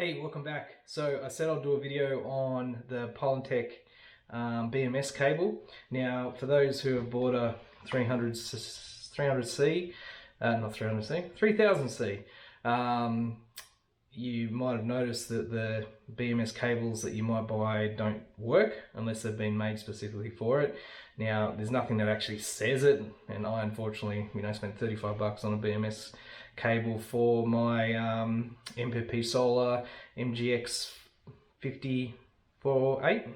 Hey, welcome back. So I said I'll do a video on the Pylontech BMS cable. Now, for those who have bought a 300C, not 300C, 3000C, you might have noticed that the BMS cables that you might buy don't work unless they've been made specifically for it. Now, there's nothing that actually says it, and I unfortunately, spent 35 bucks on a BMS cable for my MPP Solar MGX 5048,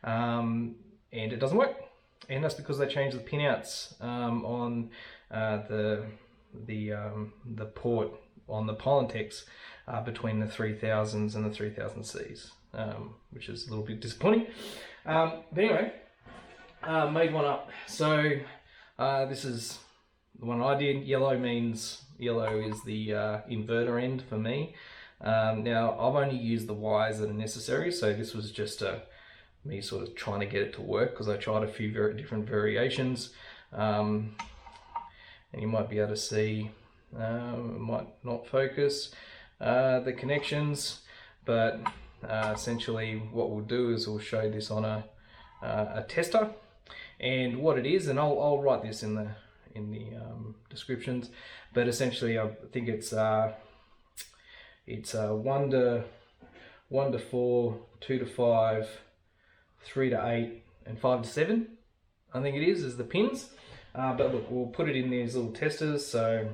and it doesn't work. And that's because they changed the pinouts on the port on the Pylontechs between the 3000s and the 3000Cs, which is a little bit disappointing. But anyway, made one up. So this is the one I did. Yellow means yellow is the inverter end for me. Now I've only used the wires that are necessary, so this was just me sort of trying to get it to work because I tried a few very different variations, and you might be able to see, it might not focus the connections, but essentially what we'll do is we'll show this on a tester, and what it is, and I'll write this in the descriptions, but essentially I think it's 1 to 4, 2 to 5, 3 to 8, and 5 to 7. I think it is the pins. But look, we'll put it in these little testers. So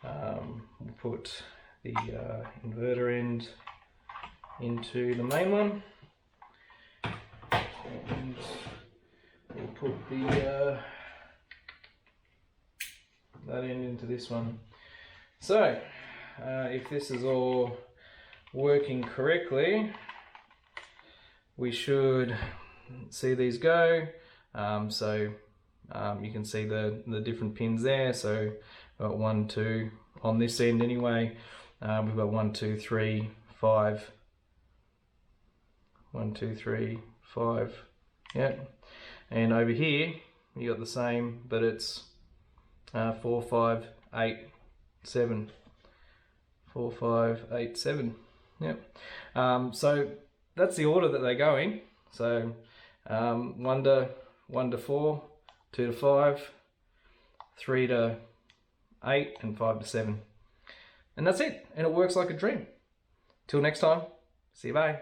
we'll put the inverter end into the main one, and we'll put the that end into this one. So if this is all working correctly, we should see these go. You can see the different pins there. So we've got 1, 2 on this end anyway. We've got 1, 2, 3, 5. 1, 2, 3, 5. Yeah. And over here you got the same, but it's 4, 5, 8, 7. 4, 5, 8, 7. Yep. So that's the order that they go in. So 1 to 4, 2 to 5, 3 to 8, and 5 to 7. And that's it. And it works like a dream. Till next time. See you, bye.